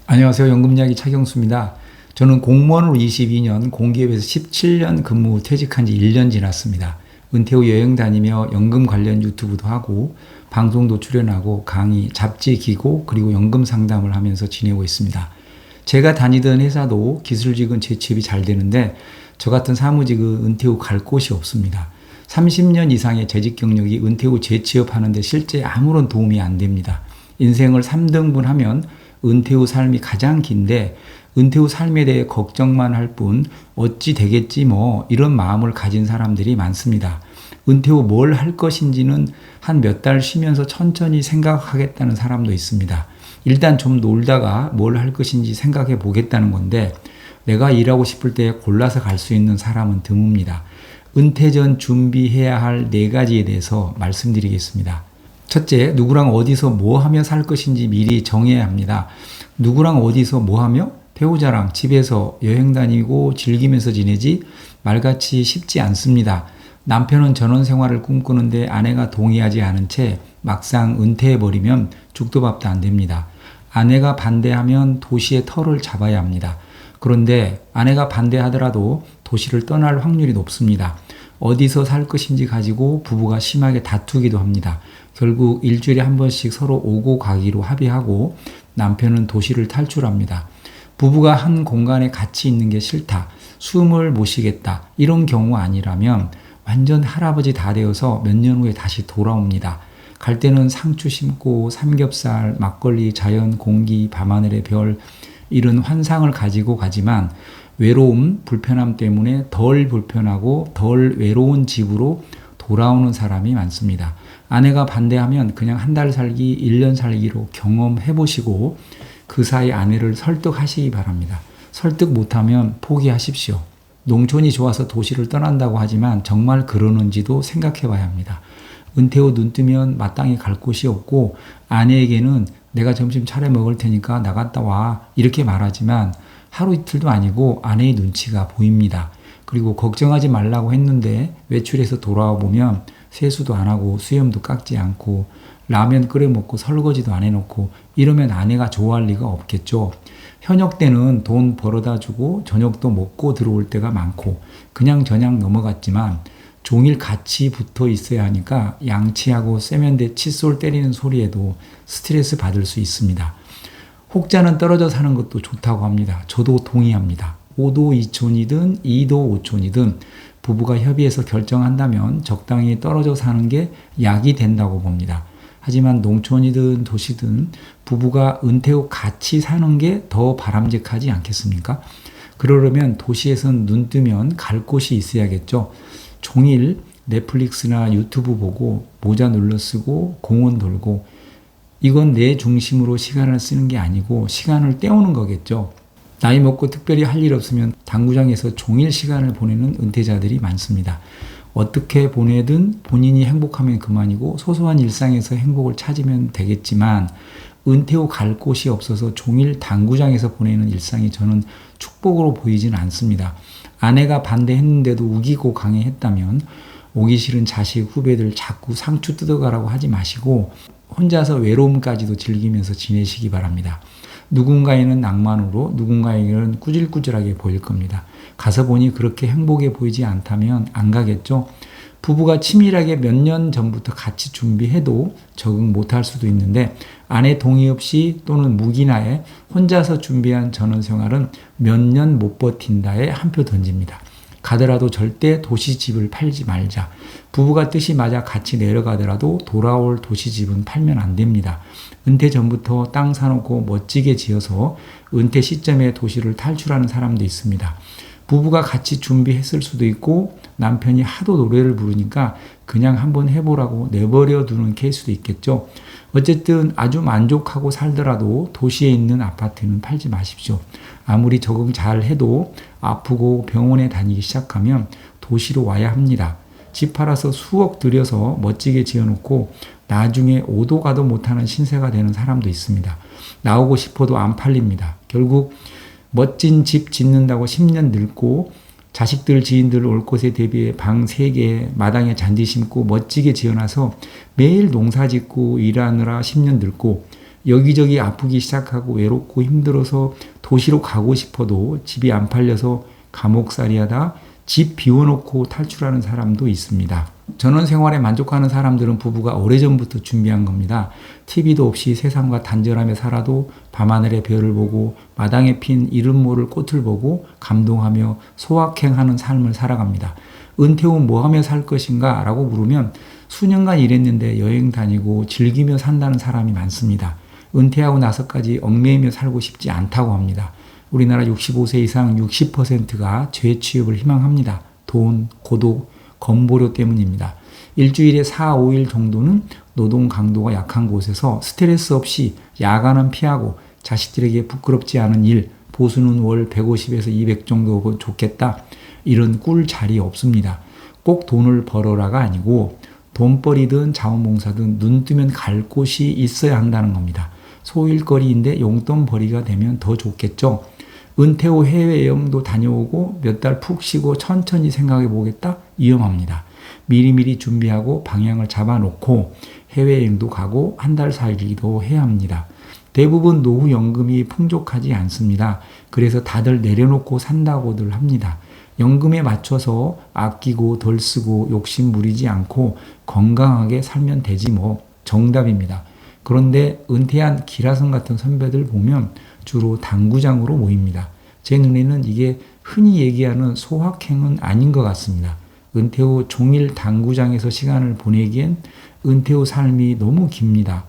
안녕하세요. 연금이야기 차경수입니다. 저는 공무원으로 22년, 공기업에서 17년 근무 후 퇴직한 지 1년 지났습니다. 은퇴 후 여행 다니며 연금 관련 유튜브도 하고 방송도 출연하고 강의, 잡지 기고 그리고 연금 상담을 하면서 지내고 있습니다. 제가 다니던 회사도 기술직은 재취업이 잘 되는데 저 같은 사무직은 은퇴 후 갈 곳이 없습니다. 30년 이상의 재직 경력이 은퇴 후 재취업하는데 실제 아무런 도움이 안 됩니다. 인생을 3등분 하면 은퇴 후 삶이 가장 긴데 은퇴 후 삶에 대해 걱정만 할 뿐 어찌 되겠지 뭐 이런 마음을 가진 사람들이 많습니다. 은퇴 후 뭘 할 것인지는 한 몇 달 쉬면서 천천히 생각하겠다는 사람도 있습니다. 일단 좀 놀다가 뭘 할 것인지 생각해 보겠다는 건데 내가 일하고 싶을 때 골라서 갈 수 있는 사람은 드뭅니다. 은퇴 전 준비해야 할 4가지에 대해서 말씀드리겠습니다. 첫째, 누구랑 어디서 뭐 하며 살 것인지 미리 정해야 합니다. 누구랑 어디서 뭐 하며? 배우자랑 집에서 여행 다니고 즐기면서 지내지 말같이 쉽지 않습니다. 남편은 전원 생활을 꿈꾸는데 아내가 동의하지 않은 채 막상 은퇴해버리면 죽도 밥도 안 됩니다. 아내가 반대하면 도시의 터를 잡아야 합니다. 그런데 아내가 반대하더라도 도시를 떠날 확률이 높습니다. 어디서 살 것인지 가지고 부부가 심하게 다투기도 합니다. 결국 일주일에 한 번씩 서로 오고 가기로 합의하고 남편은 도시를 탈출합니다. 부부가 한 공간에 같이 있는 게 싫다, 숨을 못 쉬겠다 이런 경우 아니라면 완전 할아버지 다 되어서 몇 년 후에 다시 돌아옵니다. 갈 때는 상추 심고 삼겹살, 막걸리, 자연, 공기, 밤하늘의 별 이런 환상을 가지고 가지만 외로움, 불편함 때문에 덜 불편하고 덜 외로운 집으로 돌아오는 사람이 많습니다. 아내가 반대하면 그냥 한 달 살기, 1년 살기로 경험해 보시고 그 사이 아내를 설득하시기 바랍니다. 설득 못하면 포기하십시오. 농촌이 좋아서 도시를 떠난다고 하지만 정말 그러는지도 생각해 봐야 합니다. 은퇴 후 눈 뜨면 마땅히 갈 곳이 없고 아내에게는 내가 점심 차려 먹을 테니까 나갔다 와 이렇게 말하지만 하루 이틀도 아니고 아내의 눈치가 보입니다. 그리고 걱정하지 말라고 했는데 외출해서 돌아와 보면 세수도 안 하고 수염도 깎지 않고 라면 끓여 먹고 설거지도 안 해놓고 이러면 아내가 좋아할 리가 없겠죠. 현역 때는 돈 벌어다 주고 저녁도 먹고 들어올 때가 많고 그냥 저냥 넘어갔지만 종일 같이 붙어 있어야 하니까 양치하고 세면대 칫솔 때리는 소리에도 스트레스 받을 수 있습니다. 혹자는 떨어져 사는 것도 좋다고 합니다. 저도 동의합니다. 5도 2촌이든 2도 5촌이든 부부가 협의해서 결정한다면 적당히 떨어져 사는 게 약이 된다고 봅니다. 하지만 농촌이든 도시든 부부가 은퇴 후 같이 사는 게 더 바람직하지 않겠습니까? 그러려면 도시에선 눈 뜨면 갈 곳이 있어야겠죠. 종일 넷플릭스나 유튜브 보고 모자 눌러 쓰고 공원 돌고 이건 내 중심으로 시간을 쓰는 게 아니고 시간을 때우는 거겠죠. 나이 먹고 특별히 할 일 없으면 당구장에서 종일 시간을 보내는 은퇴자들이 많습니다. 어떻게 보내든 본인이 행복하면 그만이고 소소한 일상에서 행복을 찾으면 되겠지만 은퇴 후 갈 곳이 없어서 종일 당구장에서 보내는 일상이 저는 축복으로 보이진 않습니다. 아내가 반대했는데도 우기고 강행했다면 오기 싫은 자식, 후배들 자꾸 상추 뜯어가라고 하지 마시고 혼자서 외로움까지도 즐기면서 지내시기 바랍니다. 누군가에는 낭만으로 누군가에게는 꾸질꾸질하게 보일 겁니다. 가서 보니 그렇게 행복해 보이지 않다면 안 가겠죠? 부부가 치밀하게 몇 년 전부터 같이 준비해도 적응 못할 수도 있는데 아내 동의 없이 또는 무기나에 혼자서 준비한 전원생활은 몇 년 못 버틴다에 한 표 던집니다. 가더라도 절대 도시집을 팔지 말자. 부부가 뜻이 맞아 같이 내려가더라도 돌아올 도시집은 팔면 안 됩니다. 은퇴 전부터 땅 사놓고 멋지게 지어서 은퇴 시점에 도시를 탈출하는 사람도 있습니다. 부부가 같이 준비했을 수도 있고 남편이 하도 노래를 부르니까 그냥 한번 해보라고 내버려 두는 케이스도 있겠죠. 어쨌든 아주 만족하고 살더라도 도시에 있는 아파트는 팔지 마십시오. 아무리 적응 잘 해도 아프고 병원에 다니기 시작하면 도시로 와야 합니다. 집 팔아서 수억 들여서 멋지게 지어놓고 나중에 오도 가도 못하는 신세가 되는 사람도 있습니다. 나오고 싶어도 안 팔립니다. 결국 멋진 집 짓는다고 10년 늙고 자식들 지인들 올 곳에 대비해 방 3개 마당에 잔디 심고 멋지게 지어놔서 매일 농사 짓고 일하느라 10년 늙고 여기저기 아프기 시작하고 외롭고 힘들어서 도시로 가고 싶어도 집이 안 팔려서 감옥살이하다 집 비워놓고 탈출하는 사람도 있습니다. 전원 생활에 만족하는 사람들은 부부가 오래전부터 준비한 겁니다. TV도 없이 세상과 단절하며 살아도 밤하늘의 별을 보고 마당에 핀 이름 모를 꽃을 보고 감동하며 소확행하는 삶을 살아갑니다. 은퇴 후 뭐 하며 살 것인가? 라고 물으면 수년간 일했는데 여행 다니고 즐기며 산다는 사람이 많습니다. 은퇴하고 나서까지 얽매이며 살고 싶지 않다고 합니다. 우리나라 65세 이상 60%가 재취업을 희망합니다. 돈, 고독, 건보료 때문입니다. 일주일에 4, 5일 정도는 노동 강도가 약한 곳에서 스트레스 없이 야간은 피하고 자식들에게 부끄럽지 않은 일, 보수는 월 150에서 200 정도 좋겠다. 이런 꿀 자리 없습니다. 꼭 돈을 벌어라가 아니고 돈벌이든 자원봉사든 눈 뜨면 갈 곳이 있어야 한다는 겁니다. 소일거리인데 용돈벌이가 되면 더 좋겠죠. 은퇴 후 해외여행도 다녀오고 몇 달 푹 쉬고 천천히 생각해 보겠다? 위험합니다. 미리미리 준비하고 방향을 잡아놓고 해외여행도 가고 한 달 살기도 해야 합니다. 대부분 노후연금이 풍족하지 않습니다. 그래서 다들 내려놓고 산다고들 합니다. 연금에 맞춰서 아끼고 덜 쓰고 욕심 부리지 않고 건강하게 살면 되지 뭐. 정답입니다. 그런데 은퇴한 기라성 같은 선배들 보면 주로 당구장으로 모입니다. 제 눈에는 이게 흔히 얘기하는 소확행은 아닌 것 같습니다. 은퇴 후 종일 당구장에서 시간을 보내기엔 은퇴 후 삶이 너무 깁니다.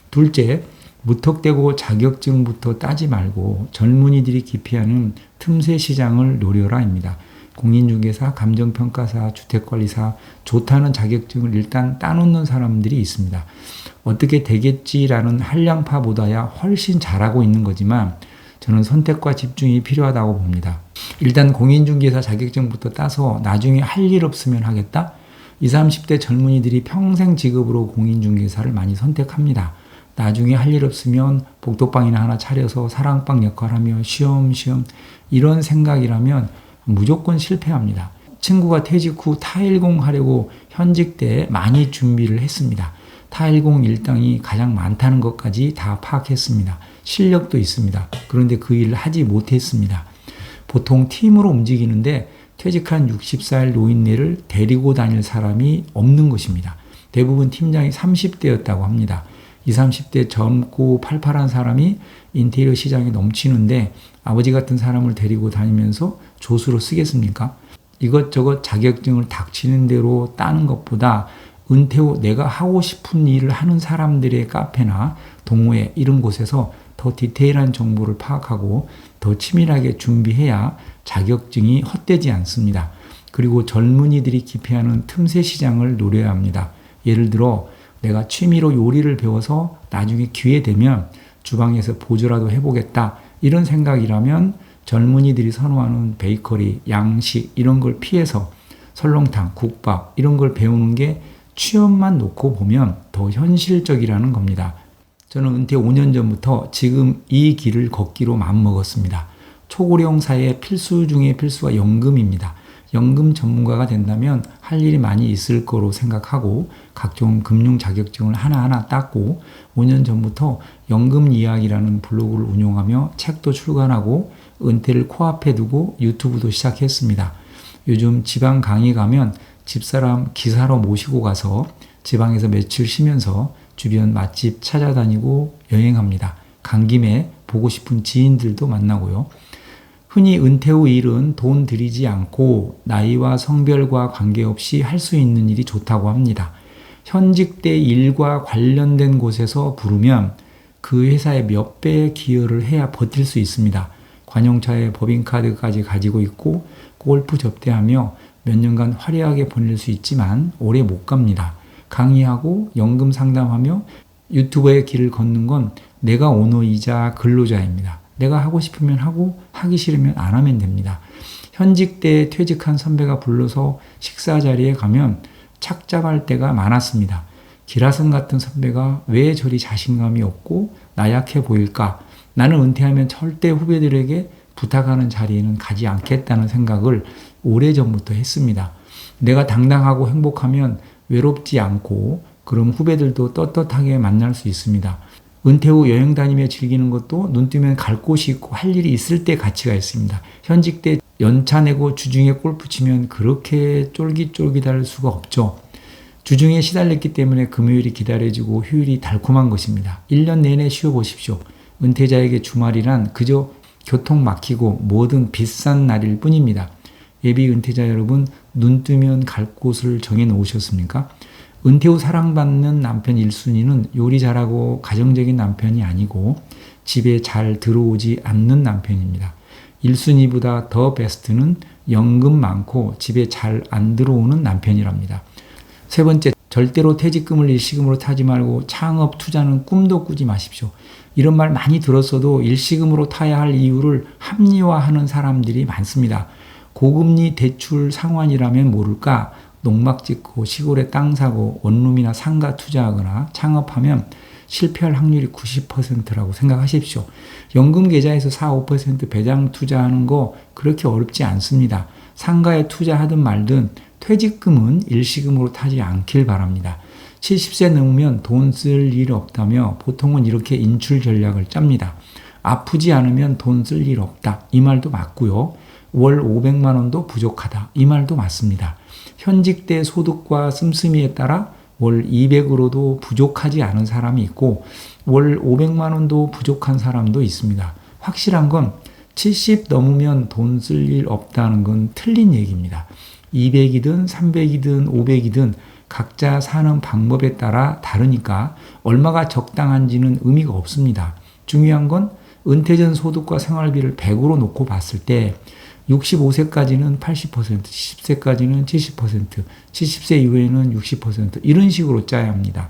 둘째, 무턱대고 자격증부터 따지 말고 젊은이들이 기피하는 틈새 시장을 노려라입니다. 공인중개사, 감정평가사, 주택관리사 좋다는 자격증을 일단 따놓는 사람들이 있습니다. 어떻게 되겠지라는 한량파보다야 훨씬 잘하고 있는 거지만 저는 선택과 집중이 필요하다고 봅니다. 일단 공인중개사 자격증부터 따서 나중에 할 일 없으면 하겠다? 20, 30대 젊은이들이 평생 직업으로 공인중개사를 많이 선택합니다. 나중에 할 일 없으면 복도방이나 하나 차려서 사랑방 역할하며 쉬엄쉬엄 이런 생각이라면 무조건 실패합니다. 친구가 퇴직 후 타일공 하려고 현직 때 많이 준비를 했습니다. 타일공 일당이 가장 많다는 것까지 다 파악했습니다. 실력도 있습니다. 그런데 그 일을 하지 못했습니다. 보통 팀으로 움직이는데 퇴직한 60살 노인네를 데리고 다닐 사람이 없는 것입니다. 대부분 팀장이 30대였다고 합니다. 20, 30대 젊고 팔팔한 사람이 인테리어 시장에 넘치는데 아버지 같은 사람을 데리고 다니면서 조수로 쓰겠습니까? 이것저것 자격증을 닥치는 대로 따는 것보다 은퇴 후 내가 하고 싶은 일을 하는 사람들의 카페나 동호회 이런 곳에서 더 디테일한 정보를 파악하고 더 치밀하게 준비해야 자격증이 헛되지 않습니다. 그리고 젊은이들이 기피하는 틈새 시장을 노려야 합니다. 예를 들어 내가 취미로 요리를 배워서 나중에 기회 되면 주방에서 보조라도 해보겠다. 이런 생각이라면 젊은이들이 선호하는 베이커리, 양식 이런 걸 피해서 설렁탕, 국밥 이런 걸 배우는 게 취업만 놓고 보면 더 현실적이라는 겁니다. 저는 은퇴 5년 전부터 지금 이 길을 걷기로 마음먹었습니다. 초고령사의 필수 중에 필수가 연금입니다. 연금 전문가가 된다면 할 일이 많이 있을 거로 생각하고 각종 금융 자격증을 하나하나 땄고 5년 전부터 연금 이야기라는 블로그를 운영하며 책도 출간하고 은퇴를 코앞에 두고 유튜브도 시작했습니다. 요즘 지방 강의 가면 집사람 기사로 모시고 가서 지방에서 며칠 쉬면서 주변 맛집 찾아다니고 여행합니다. 간 김에 보고 싶은 지인들도 만나고요. 흔히 은퇴 후 일은 돈 들이지 않고 나이와 성별과 관계없이 할 수 있는 일이 좋다고 합니다. 현직 때 일과 관련된 곳에서 부르면 그 회사의 몇 배의 기여를 해야 버틸 수 있습니다. 관용차에 법인카드까지 가지고 있고 골프 접대하며 몇 년간 화려하게 보낼 수 있지만 오래 못 갑니다. 강의하고 연금 상담하며 유튜버의 길을 걷는 건 내가 오너이자 근로자입니다. 내가 하고 싶으면 하고 하기 싫으면 안 하면 됩니다. 현직 때 퇴직한 선배가 불러서 식사 자리에 가면 착잡할 때가 많았습니다. 기라성 같은 선배가 왜 저리 자신감이 없고 나약해 보일까? 나는 은퇴하면 절대 후배들에게 부탁하는 자리에는 가지 않겠다는 생각을 오래전부터 했습니다. 내가 당당하고 행복하면 외롭지 않고 그럼 후배들도 떳떳하게 만날 수 있습니다. 은퇴 후 여행 다니며 즐기는 것도 눈 뜨면 갈 곳이 있고 할 일이 있을 때 가치가 있습니다. 현직 때 연차 내고 주중에 골프 치면 그렇게 쫄깃쫄깃할 수가 없죠. 주중에 시달렸기 때문에 금요일이 기다려지고 휴일이 달콤한 것입니다. 1년 내내 쉬어보십시오. 은퇴자에게 주말이란 그저 교통 막히고 뭐든 비싼 날일 뿐입니다. 예비 은퇴자 여러분, 눈 뜨면 갈 곳을 정해 놓으셨습니까? 은퇴 후 사랑받는 남편 1순위는 요리 잘하고 가정적인 남편이 아니고 집에 잘 들어오지 않는 남편입니다. 1순위보다 더 베스트는 연금 많고 집에 잘 안 들어오는 남편이랍니다. 세 번째, 절대로 퇴직금을 일시금으로 타지 말고 창업 투자는 꿈도 꾸지 마십시오. 이런 말 많이 들었어도 일시금으로 타야 할 이유를 합리화하는 사람들이 많습니다. 고금리 대출 상환이라면 모를까? 농막 짓고 시골에 땅 사고 원룸이나 상가 투자하거나 창업하면 실패할 확률이 90%라고 생각하십시오. 연금 계좌에서 4, 5% 배당 투자하는 거 그렇게 어렵지 않습니다. 상가에 투자하든 말든 퇴직금은 일시금으로 타지 않길 바랍니다. 70세 넘으면 돈 쓸 일 없다며 보통은 이렇게 인출 전략을 짭니다. 아프지 않으면 돈 쓸 일 없다. 이 말도 맞고요. 월 500만 원도 부족하다. 이 말도 맞습니다. 현직 때 소득과 씀씀이에 따라 월 200으로도 부족하지 않은 사람이 있고 월 500만 원도 부족한 사람도 있습니다. 확실한 건 70 넘으면 돈 쓸 일 없다는 건 틀린 얘기입니다. 200이든 300이든 500이든 각자 사는 방법에 따라 다르니까 얼마가 적당한지는 의미가 없습니다. 중요한 건 은퇴 전 소득과 생활비를 100으로 놓고 봤을 때 65세까지는 80%, 70세까지는 70%, 70세 이후에는 60% 이런 식으로 짜야 합니다.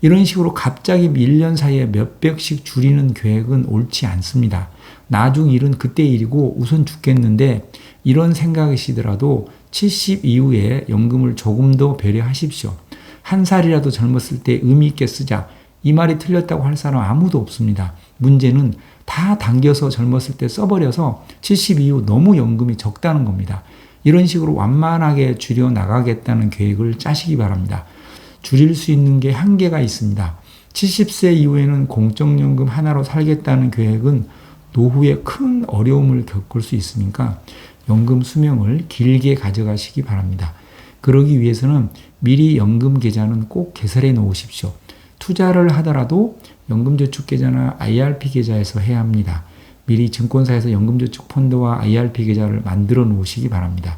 이런 식으로 갑자기 1년 사이에 몇백씩 줄이는 계획은 옳지 않습니다. 나중 일은 그때 일이고 우선 죽겠는데 이런 생각이시더라도 70 이후에 연금을 조금 더 배려하십시오. 한 살이라도 젊었을 때 의미 있게 쓰자. 이 말이 틀렸다고 할 사람 아무도 없습니다. 문제는 다 당겨서 젊었을 때 써버려서 70 이후 너무 연금이 적다는 겁니다. 이런 식으로 완만하게 줄여 나가겠다는 계획을 짜시기 바랍니다. 줄일 수 있는 게 한계가 있습니다. 70세 이후에는 공적연금 하나로 살겠다는 계획은 노후에 큰 어려움을 겪을 수 있으니까 연금 수명을 길게 가져가시기 바랍니다. 그러기 위해서는 미리 연금 계좌는 꼭 개설해 놓으십시오. 투자를 하더라도 연금저축계좌나 IRP 계좌에서 해야 합니다. 미리 증권사에서 연금저축펀드와 IRP 계좌를 만들어 놓으시기 바랍니다.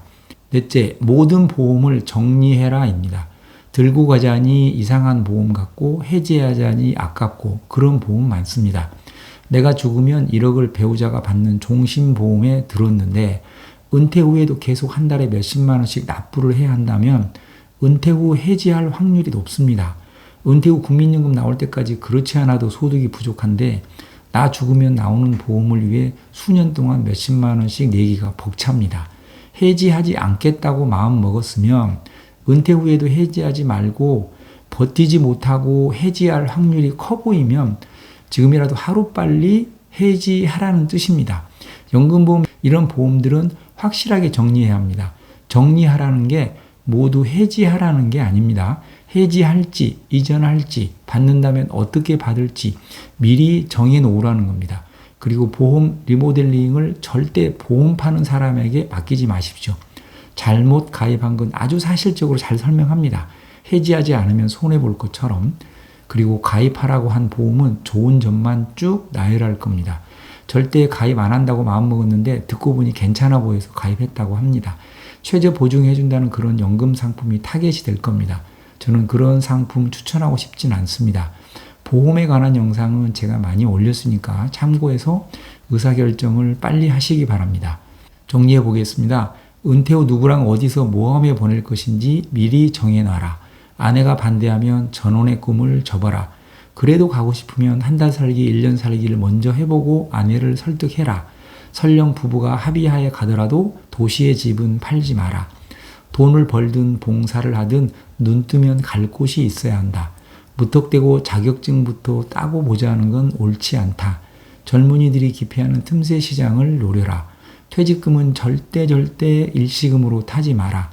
넷째, 모든 보험을 정리해라입니다. 들고 가자니 이상한 보험 같고 해지하자니 아깝고 그런 보험 많습니다. 내가 죽으면 1억을 배우자가 받는 종신보험에 들었는데 은퇴 후에도 계속 한 달에 몇십만 원씩 납부를 해야 한다면 은퇴 후 해지할 확률이 높습니다. 은퇴 후 국민연금 나올 때까지 그렇지 않아도 소득이 부족한데 나 죽으면 나오는 보험을 위해 수년 동안 몇십만 원씩 내기가 벅찹니다. 해지하지 않겠다고 마음 먹었으면 은퇴 후에도 해지하지 말고 버티지 못하고 해지할 확률이 커 보이면 지금이라도 하루빨리 해지하라는 뜻입니다. 연금보험 이런 보험들은 확실하게 정리해야 합니다. 정리하라는 게 모두 해지하라는 게 아닙니다. 해지할지 이전할지 받는다면 어떻게 받을지 미리 정해 놓으라는 겁니다. 그리고 보험 리모델링을 절대 보험 파는 사람에게 맡기지 마십시오. 잘못 가입한 건 아주 사실적으로 잘 설명합니다. 해지하지 않으면 손해볼 것처럼. 그리고 가입하라고 한 보험은 좋은 점만 쭉 나열할 겁니다. 절대 가입 안 한다고 마음먹었는데 듣고 보니 괜찮아 보여서 가입했다고 합니다. 최저 보증해준다는 그런 연금 상품이 타겟이 될 겁니다. 저는 그런 상품 추천하고 싶진 않습니다. 보험에 관한 영상은 제가 많이 올렸으니까 참고해서 의사결정을 빨리 하시기 바랍니다. 정리해 보겠습니다. 은퇴 후 누구랑 어디서 모험에 보낼 것인지 미리 정해놔라. 아내가 반대하면 전원의 꿈을 접어라. 그래도 가고 싶으면 한 달 살기, 1년 살기를 먼저 해보고 아내를 설득해라. 설령 부부가 합의하에 가더라도 도시의 집은 팔지 마라. 돈을 벌든 봉사를 하든 눈 뜨면 갈 곳이 있어야 한다. 무턱대고 자격증부터 따고 보자는 건 옳지 않다. 젊은이들이 기피하는 틈새 시장을 노려라. 퇴직금은 절대 일시금으로 타지 마라.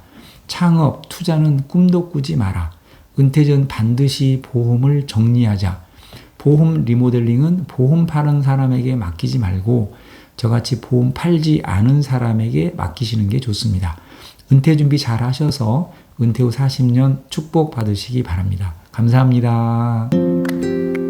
창업, 투자는 꿈도 꾸지 마라. 은퇴 전 반드시 보험을 정리하자. 보험 리모델링은 보험 파는 사람에게 맡기지 말고 저같이 보험 팔지 않은 사람에게 맡기시는 게 좋습니다. 은퇴 준비 잘 하셔서 은퇴 후 40년 축복 받으시기 바랍니다. 감사합니다.